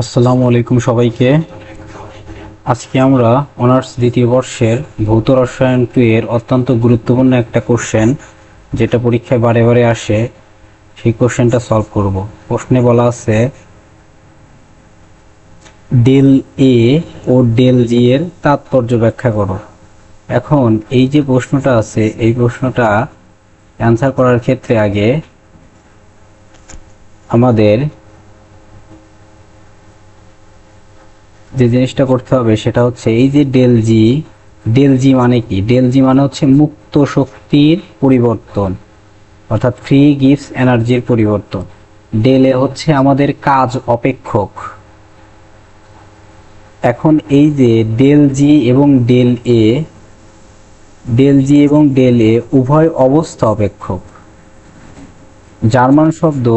আসসালামু আলাইকুম সবাইকে। আজকে আমরা অনার্স দ্বিতীয় বর্ষের ভৌত রসায়ন 2 এর অত্যন্ত গুরুত্বপূর্ণ একটা কোশ্চেন, যেটা পরীক্ষায় বারে বারে আসে, সেই কোশ্চেনটা সলভ করব। প্রশ্নে বলা আছে ডেল এ ও ডেল জি এর তাৎপর্য ব্যাখ্যা করো। এখন এই যে প্রশ্নটা আছে, এই প্রশ্নটা অ্যান্সার করার ক্ষেত্রে আগে আমাদের যে জিনিসটা করতে হবে সেটা হচ্ছে এই যে ডেল জি মানে কি? ডেল জি মানে হচ্ছে মুক্ত শক্তির পরিবর্তন, অর্থাৎ ফ্রি গিভস এনার্জির পরিবর্তন। ডেল এ হচ্ছে আমাদের কাজ অপেক্ষক। এখন এই যে ডেল জি এবং ডেল এ উভয় অবস্থা অপেক্ষক। জার্মান শব্দ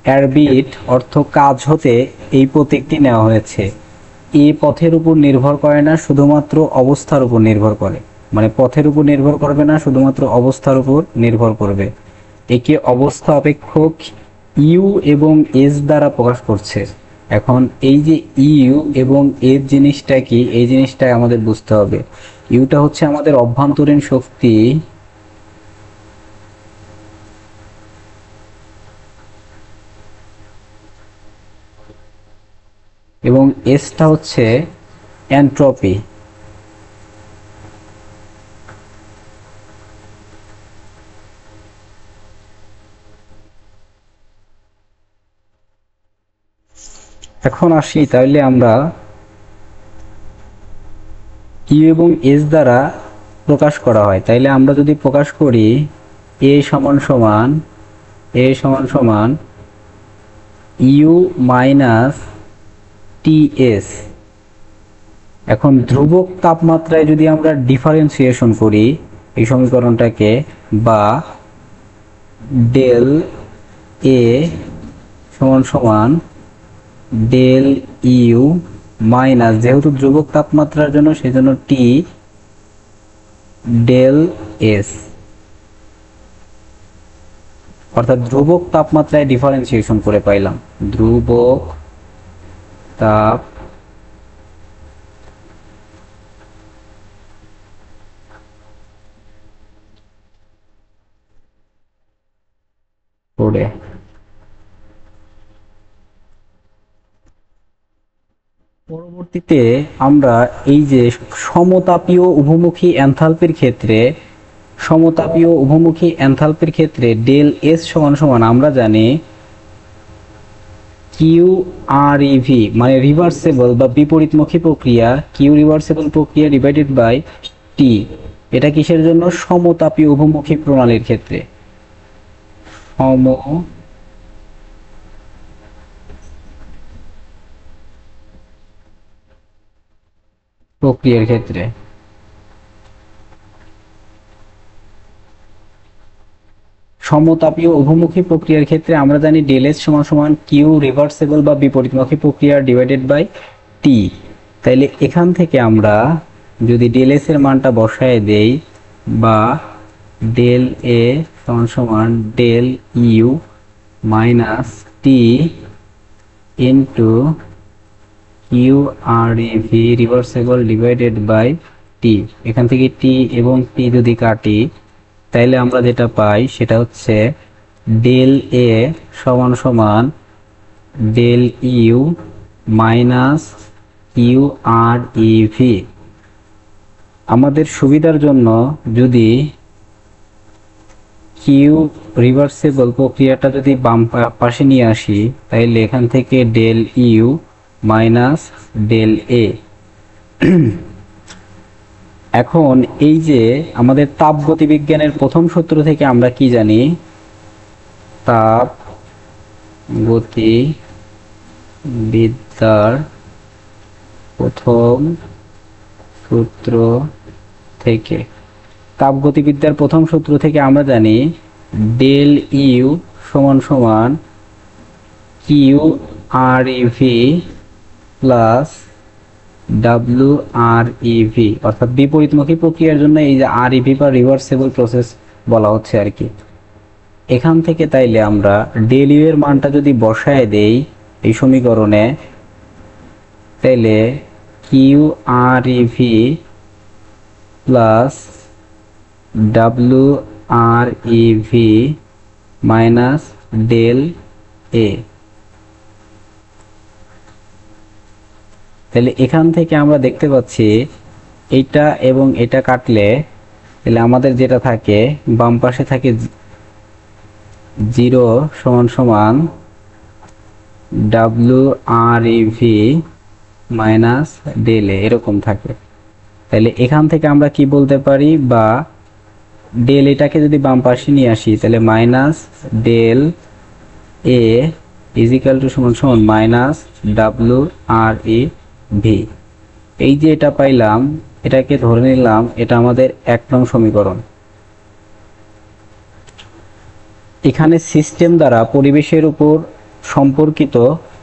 অ্যারবিট অর্থ কাজ হতে এই প্রতীকটি নেওয়া হয়েছে। এ পথের উপর নির্ভর করে না, শুধুমাত্র অবস্থার উপর নির্ভর করে। মানে পথের উপর নির্ভর করবে না, শুধুমাত্র অবস্থার উপর নির্ভর করবে। একে অবস্থা অপেক্ষক ইউ এবং এস দ্বারা প্রকাশ করছে। এখন এই যে ইউ এবং এর জিনিসটা কি, এই জিনিসটা আমাদের বুঝতে হবে। ইউটা হচ্ছে আমাদের অভ্যন্তরীণ শক্তি, এবং এসটা হচ্ছে এন্ট্রপি। এখন আসি, তাহলে আমরা ইউ এবং এস দ্বারা প্রকাশ করা হয়। তাইলে আমরা যদি প্রকাশ করি এ সমান সমান ইউ মাইনাস টি এস। এখন ধ্রুবক তাপমাত্রায় যদি আমরা ডিফারেন্সিয়েশন করি এই সমীকরণটাকে, বা ডেল এ সমান সমান ডেল ইউ মাইনাস, যেহেতু ধ্রুবক তাপমাত্রার জন্য সেজন্য টি ডেল এস, অর্থাৎ ধ্রুবক তাপমাত্রায় ডিফারেন্সিয়েশন করে পাইলাম ধ্রুবক তাপ করে। পরবর্তীতে আমরা এই যে সমতাপীয় উভমুখী এনথালপির ক্ষেত্রে ডেল এস সমান সমান আমরা জানি কিউ আর ইভি, মানে রিভার্সেবল বা বিপরীতমুখী প্রক্রিয়া, কিউ রিভার্সেবল প্রক্রিয়া ডিভাইডেড বাই টি। এটা কিসের জন্য? সমতাপীয় উভমুখী প্রণালীর ক্ষেত্রে, সম প্রক্রিয়ার ক্ষেত্রে। সমতাপীয় উভমুখী প্রক্রিয়ার ক্ষেত্রে আমরা জানি ডেল এস সমান সমান কিউ রিভার্সেবল বা বিপরীতমুখী প্রক্রিয়া ডিভাইডেড বাই টি। তাইলে এখান থেকে আমরা যদি ডেল এস এর মানটা বসায় দেই, বা ডেল এ সমান সমান del U minus T into Q R V reversible divided by T, এখান থেকে টি এবং টি যদি কাটি, তাইলে আমরা যেটা পাই সেটা হচ্ছে ডেল এ সমান সমান del U minus Q R V. আমাদের সুবিধার জন্য যদি কিউ রিভার্সেবল প্রক্রিয়াটা যদি বাম পাশে নিয়ে আসি, তাইলে এখান থেকে ডেল ইউ মাইনাস ডেল এ। এখন এই যে আমাদের তাপ গতিবিজ্ঞানের প্রথম সূত্র থেকে আমরা কি জানি? তাপ গতিবিদ্যার প্রথম সূত্র থেকে আমরা জানি ডেল ইউ সমান সমান Q R EV plus W R EV, অর্থাৎ বিপরীতমুখী প্রক্রিয়ার জন্য এই যে আর ইভি বা রিভার্সেবল প্রসেস বলা হচ্ছে আর কি। এখান থেকে তাইলে আমরা ডেল ইউ এর মানটা যদি বসায় দেই, এই সমীকরণে, তাহলে Q R E V plus W R E V minus del A. তাহলে এখান থেকে আমরা দেখতে পাচ্ছি এইটা এবং এটা কাটলে তাহলে আমাদের যেটা থাকে বাম পাশে থাকে 0 সমান সমান W R E V minus del A, এরকম থাকে। তাহলে এখান থেকে আমরা কি বলতে পারি, বা ডেল এটাকে যদি বাম পাশে নিয়ে আসি তাহলে minus del A is equal to সমান সমান minus W R E V. এই যে এটা পাইলাম, এটাকে ধরে নিলাম এটা আমাদের 1 নং সমীকরণ। এখানে সিস্টেম দ্বারা পরিবেশের উপর সম্পর্কিত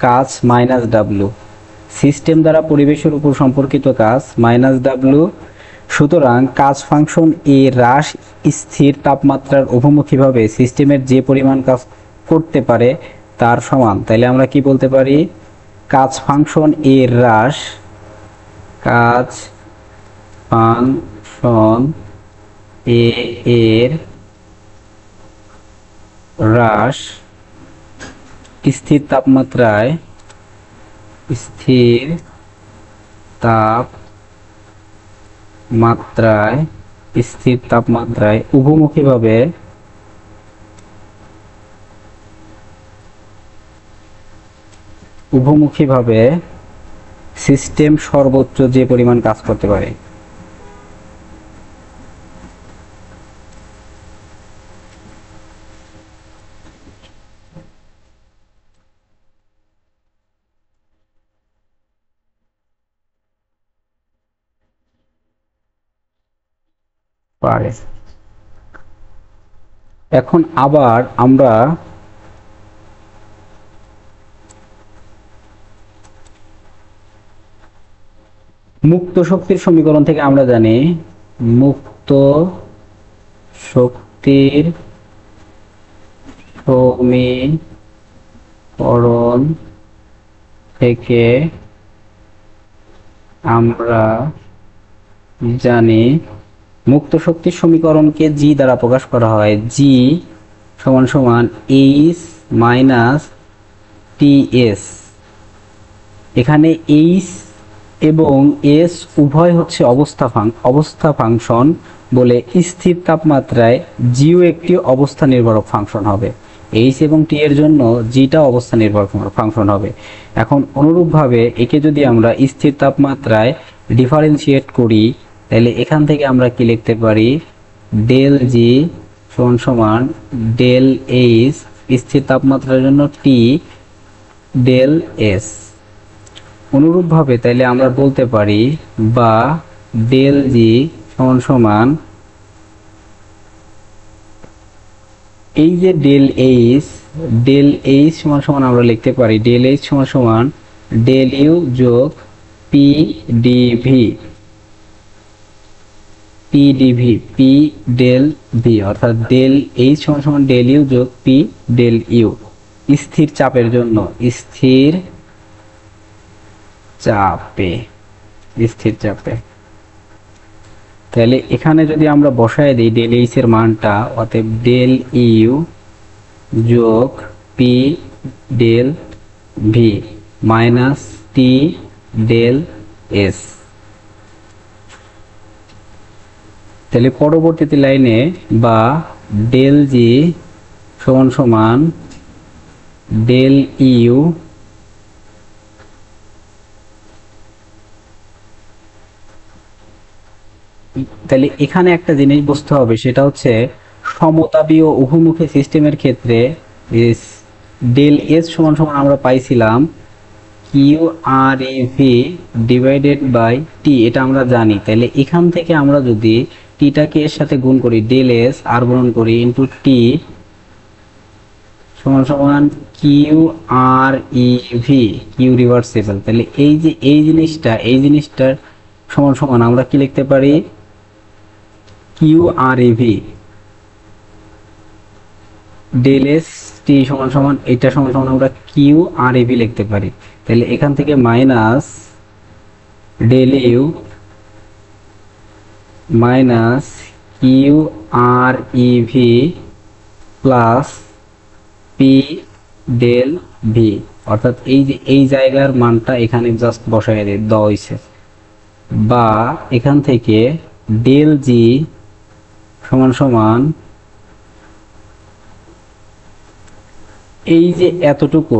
কাজ মাইনাস ডাব্লিউ, সিস্টেম দ্বারা পরিবেশের উপর সম্পর্কিত কাজ মাইনাস ডাব্লিউ। সুতরাং কাজ ফাংশন এ হ্রাস স্থির তাপমাত্রার অভিমুখীভাবে সিস্টেমের যে পরিমাণ কাজ করতে পারে তার সমান। তাইলে আমরা কি বলতে পারি, কাজ ফাংশন এ হ্রাস, কাজ ফাংশন এ এর হ্রাস স্থির তাপমাত্রায়, স্থির তাপমাত্রায়, স্থির তাপমাত্রায় উভমুখীভাবে সিস্টেম সর্বোচ্চ যে পরিমাণ কাজ করতে পারে। এখন আবার আমরা মুক্ত শক্তির সমীকরণ থেকে আমরা জানি, মুক্ত শক্তির সমীকরণ থেকে আমরা জানি মুক্ত শক্তির সমীকরণকে জি দ্বারা প্রকাশ করা হয়, জি সমান সমান এইচ মাইনাস টি এস। এখানে এইচ এবং এস উভয় হচ্ছে অবস্থা ফাংশন বলে স্থির তাপমাত্রায় জিও একটি অবস্থা নির্ভরক ফাংশন হবে। এইচ এবং টি এর জন্য জিটা অবস্থা নির্ভর ফাংশন হবে। এখন অনুরূপভাবে একে যদি আমরা স্থির তাপমাত্রায় ডিফারেন্সিয়েট করি তাহলে এখান থেকে আমরা কি লিখতে পারি, ডেল জি সমান সমান ডেল এইচ স্থির তাপমাত্রার জন্য টি ডেল এস। অনুরূপভাবে তাইলে আমরা বলতে পারি, বা ডেল জি সমান সমান এই যে ডেল এইচ সমান সমান আমরা লিখতে পারি ডেল এইচ সমান সমান ডেল ইউ যোগ P DV, P del V, অর্থাৎ ডেল এইচ সমান সমান ডেল ইউ যোগ পি ডেল ইউ স্থির চাপের জন্য, স্থির চাপে। তাহলে এখানে যদি আমরা বসায় দিই ডেল এইচ এর মানটা, অতএব ডেল ইউ যোগ পি ডেল ভি মাইনাস টি ডেল এস। তাহলে পরবর্তীতে লাইনে, বা ডেল জি সমান সমান ডেল ইউ তাহলে এখানে একটা জিনিস বুঝতে হবে, সেটা হচ্ছে সমতাপীয় উভমুখী সিস্টেমের ক্ষেত্রে ডেল এস সমান সমান আমরা পাইছিলাম Q R E V divided by T, এটা আমরা জানি। তাহলে এখান থেকে আমরা যদি টিটাকে এর সাথে গুণ করি, ডেল এস আর গুণন করি ইন্টু টি সমান সমান Q R E V, Q reversible. তাহলে এই যে এই জিনিসটার সমান সমান আমরা কি লিখতে পারি, Q R E V del S T সমান সমান এটা সমান সমান আমরা কিউ আর ইভি লিখতে পারি। তাহলে এখান থেকে minus del U minus Q R EV plus P del V, অর্থাৎ এই যে এই জায়গার মানটা এখানে জাস্ট বসায় দেওয়া হয়েছে, বা এখান থেকে ডেল জি সমান সমান এই যে এতটুকু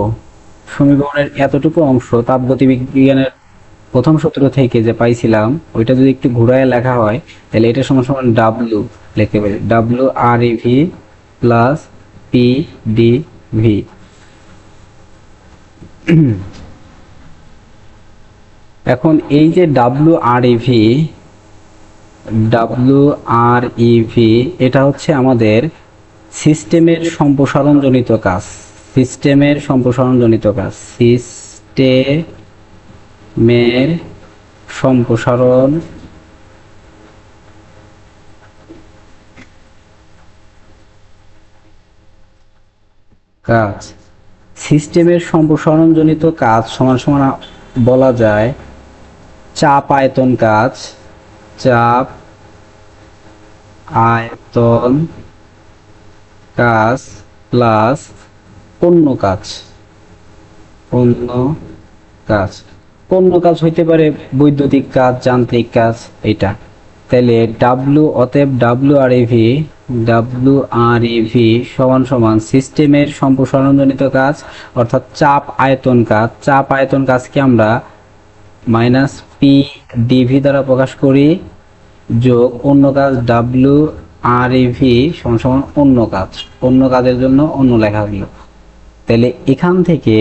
সমীকরণের এতটুকু অংশ তাপগতিবিজ্ঞানের প্রথম সূত্র থেকে যে পাইছিলাম ওইটা যদি একটু ঘুরায় লেখা হয় তাহলে এটা সমান সমান ডাব্লু লিখতে পারি, W R EV plus P D V. এখন এই যে ডাব্লু আর ইভি এটা হচ্ছে আমাদের সিস্টেমের সম্প্রসারণজনিত কাজ, সিস্টেমের সম্প্রসারণ কাজ, সিস্টেমের সম্প্রসারণজনিত কাজ সমান সমান বলা যায় চাপ আয়তন কাজ, চাপ আয়তন কাজ প্লাস পণ্য কাজ, পণ্য কাজ। পণ্য কাজ হইতে পারে বৈদ্যুতিক কাজ, যান্ত্রিক কাজ, এটা। তাহলে অতএব ডাব্লু আর ইভি সমান সমান সিস্টেমের সম্প্রসারণজনিত কাজ অর্থাৎ চাপ আয়তন কাজ, চাপ আয়তন কাজকে আমরা মাইনাস পি ডিভি দ্বারা প্রকাশ করি, যোগ অন্য কাজ ডাব্লু আর ইভি সমান সমান অন্য কাজ, অন্য কাজের জন্য অন্য লেখা হলো। তাহলে এখান থেকে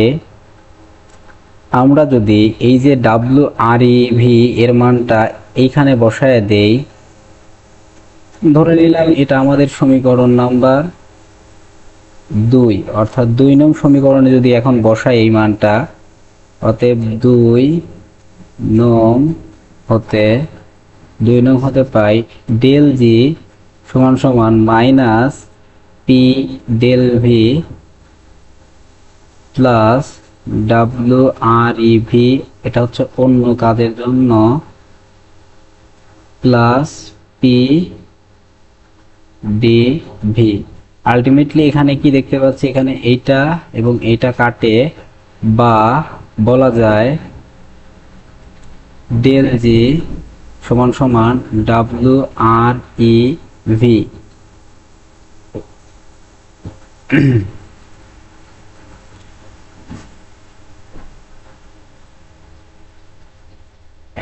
আমরা যদি এই যে ডাব্লু আর ইভি এর মানটা এইখানে বসায় দেই, ধরে নিলাম এটা আমাদের সমীকরণ নাম্বার 2, অর্থাৎ 2 নং সমীকরণে যদি এখন বসাই এই মানটা, অতএব 2 নং হতে পাই ডেল জি সমান সমান minus P del V plus W R EV, এটা হচ্ছে অন্য কাজের জন্য, plus P D V. Ultimately এখানে কি দেখতে পাচ্ছি, এখানে এইটা এবং এইটা কাটে, বা বলা যায় ডেল জি সমান সমান ডাব্লু আর ই ভি।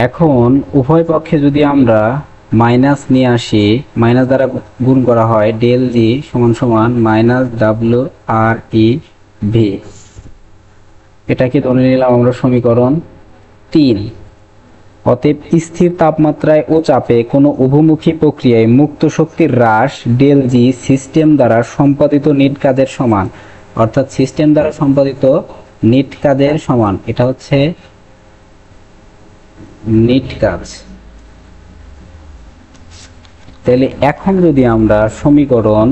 এখন উভয় পক্ষে যদি আমরা মাইনাস নিয়ে আসি, মাইনাস দ্বারা গুণ করা হয়, ডেল জি সমান সমান মাইনাস ডাব্লু আর ই ভি, এটাকে ধরে নিলাম আমরা সমীকরণ 3। অতএব স্থির তাপমাত্রায় ও চাপে কোনো উভমুখী প্রক্রিয়ায় মুক্ত শক্তির হ্রাস ডেল জি সিস্টেম দ্বারা সম্পাদিত নিট কাজের সমান, অর্থাৎ সিস্টেম দ্বারা সম্পাদিত নিট কাজের সমান, এটা হচ্ছে নিট কাজ। তাহলে এখন যদি আমরা সমীকরণ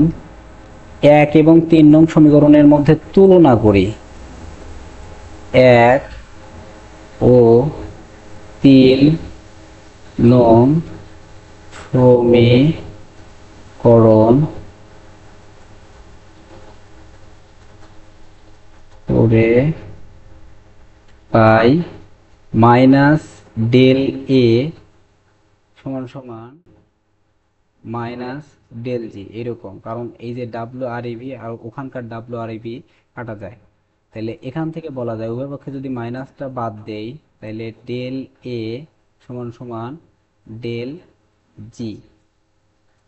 1 এবং 3 নং সমীকরণের মধ্যে তুলনা করি, 1 ও 3 নং সমীকরণ করে পাই মাইনাস ডেল এ সমান সমান মাইনাস ডেল জি, এরকম, কারণ এই যে ডাব্লু আর ইভি আর ওখানকার ডাব্লু আর ইভি কাটা যায়। তাহলে এখান থেকে বলা যায় উভয় পক্ষে যদি মাইনাসটা বাদ দেই তাহলে ডেল এ সমান সমান ডেল জি,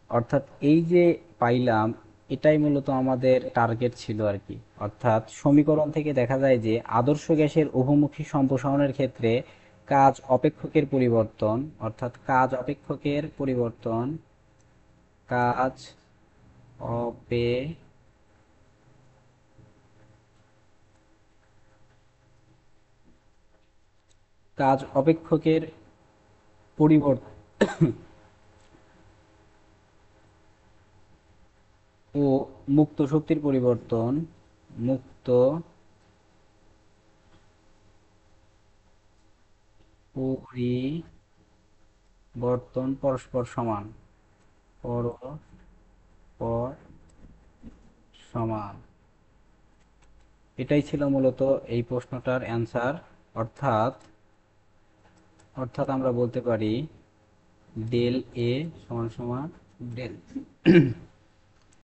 অর্থাৎ এই যে পাইলাম এটাই মূলত আমাদের টার্গেট ছিল আর কি। অর্থাৎ সমীকরণ থেকে দেখা যায় যে আদর্শ গ্যাসের উভমুখী সম্প্রসারণের ক্ষেত্রে কাজ অপেক্ষকের পরিবর্তন, অর্থাৎ কাজ অপেক্ষকের পরিবর্তন, কাজ অপেক্ষকের পরিবর্তন ও মুক্ত শক্তির পরিবর্তন মুক্ত পরিবর্তন পরস্পর সমান, পরস্পর সমান। এটাই ছিল মূলত এই প্রশ্নটার অ্যান্সার। অর্থাৎ অর্থাৎ আমরা বলতে পারি ডেল এ সমান সমান ডেল